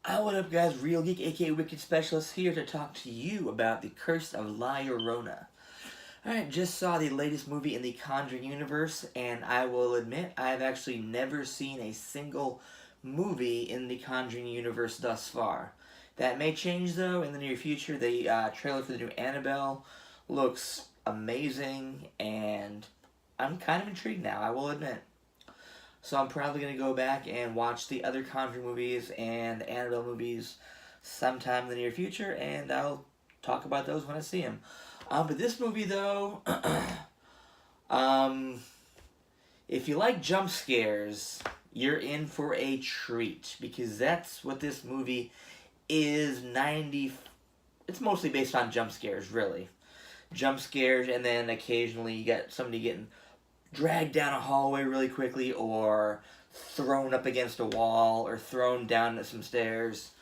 What up, guys? Real Geek, aka Wicked Specialist, here to talk to you about the Curse of La Llorona. Alright, just saw the latest movie in the Conjuring universe, and I will admit I've actually never seen a single movie in the Conjuring universe thus far. That may change, though, in the near future. The trailer for the new Annabelle looks amazing, and I'm kind of intrigued now, I will admit. So I'm probably going to go back and watch the other Conjuring movies and the Annabelle movies sometime in the near future, and I'll talk about those when I see them. But this movie, though, um, if you like jump scares, you're in for a treat, because that's what this movie is. It's mostly based on jump scares, really. Jump scares, and then occasionally you get somebody getting dragged down a hallway really quickly, or thrown up against a wall, or thrown down some stairs.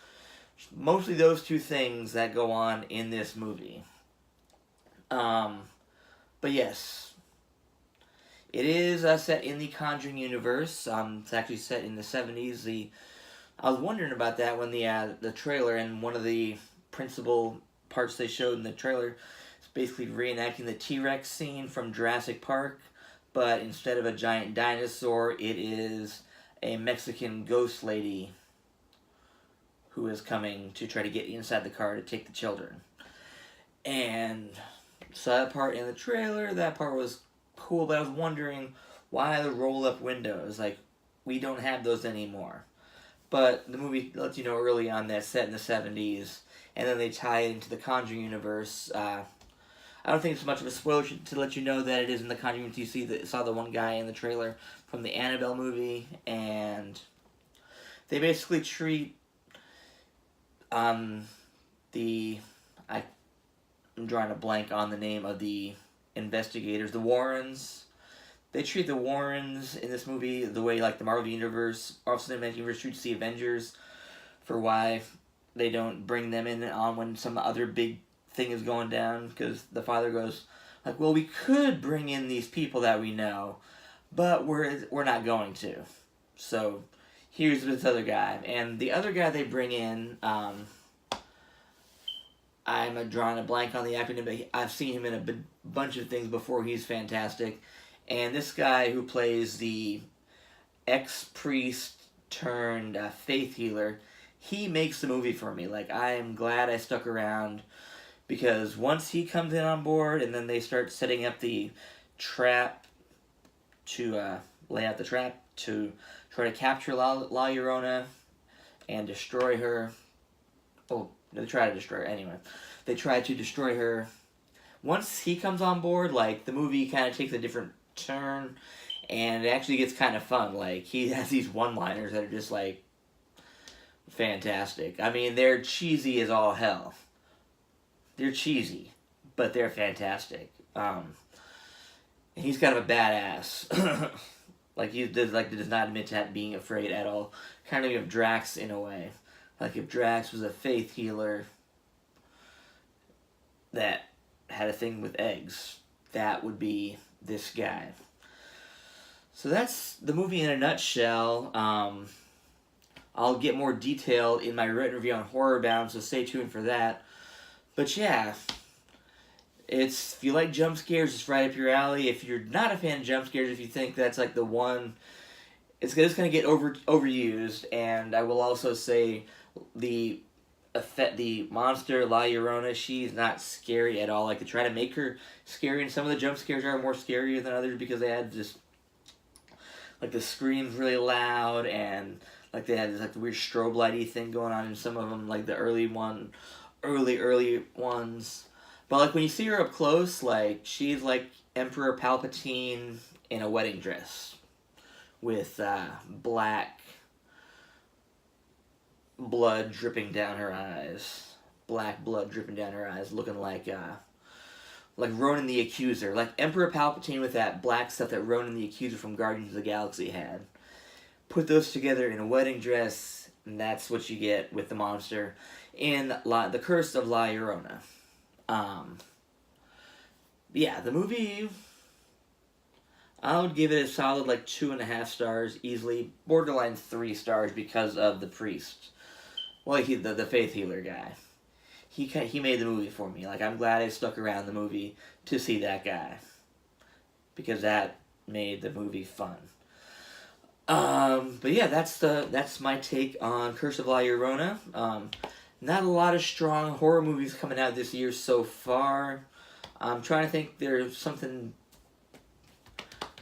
Mostly those two things that go on in this movie. But yes, it is set in the Conjuring universe. It's actually set in the 70s. I was wondering about that when the trailer, and one of the principal parts they showed in the trailer is basically reenacting the T-Rex scene from Jurassic Park, but instead of a giant dinosaur, it is a Mexican ghost lady who is coming to try to get inside the car to take the children. And so that part in the trailer, that part was cool, but I was wondering why the roll-up windows. Like, we don't have those anymore. But the movie lets you know early on that it's set in the 70s, and then they tie it into the Conjuring universe. I don't think it's much of a spoiler to let you know that it is in the Conjuring. You saw the one guy in the trailer from the Annabelle movie, and they basically treat I'm drawing a blank on the name of the investigators, the Warrens. They treat the Warrens in this movie the way like the Marvel Universe, Marvel Cinematic Universe treats the Avengers, for why they don't bring them in on when some other big thing is going down, because the father goes like, well, we could bring in these people that we know, but we're not going to. So here's this other guy, and the other guy they bring in, I'm drawing a blank on the actor name, but I've seen him in a bunch of things before. He's fantastic. And this guy who plays the ex-priest turned faith healer, he makes the movie for me. Like, I am glad I stuck around, because once he comes in on board, and then they start setting up the trap to lay out the trap to try to capture La Llorona and destroy her. Oh, they try to destroy her anyway. They try to destroy her. Once he comes on board, like, the movie kind of takes a different turn, and it actually gets kind of fun. Like, he has these one-liners that are just, like, fantastic. I mean, they're cheesy as all hell. They're cheesy, but they're fantastic. He's kind of a badass. He does not admit to being afraid at all. Kind of Drax in a way. Like, if Drax was a faith healer that had a thing with eggs, that would be this guy. So that's the movie in a nutshell. I'll get more detail in my written review on Horror Bound, so stay tuned for that. But yeah, if you like jump scares, it's right up your alley. If you're not a fan of jump scares, if you think that's like the one, it's just going to get overused. And I will also say the monster La Llorona, she's not scary at all. Like, they try to make her scary, and some of the jump scares are more scarier than others because they had just like the screams really loud, and like they had this like the weird strobe lighty thing going on in some of them, like the early ones. But like when you see her up close, like, she's like Emperor Palpatine in a wedding dress with black blood dripping down her eyes. Black blood dripping down her eyes, looking like Ronan the Accuser. Like Emperor Palpatine with that black stuff that Ronan the Accuser from Guardians of the Galaxy had. Put those together in a wedding dress, and that's what you get with the monster in the Curse of La Llorona. Yeah, the movie, I would give it a solid 2.5 stars easily, borderline 3 stars because of the priest. well, the faith healer guy. He made the movie for me. Like, I'm glad I stuck around the movie to see that guy, because that made the movie fun. But yeah, that's my take on Curse of La Llorona. Not a lot of strong horror movies coming out this year so far. I'm trying to think. There's something.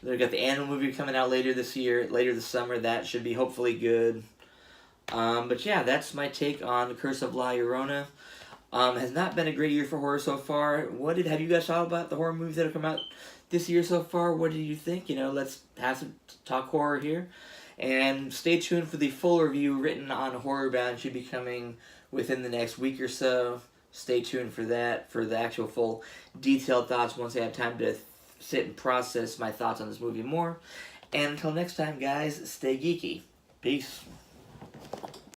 They've got the Animal movie coming out later this year, later this summer. That should be hopefully good. But yeah, that's my take on the Curse of La Llorona. Has not been a great year for horror so far. Have you guys thought about the horror movies that have come out this year so far? What did you think? Let's have some talk horror here. And stay tuned for the full review written on Horrorbound. Should be coming within the next week or so. Stay tuned for that, for the actual full detailed thoughts once I have time to sit and process my thoughts on this movie more. And until next time, guys, stay geeky. Peace.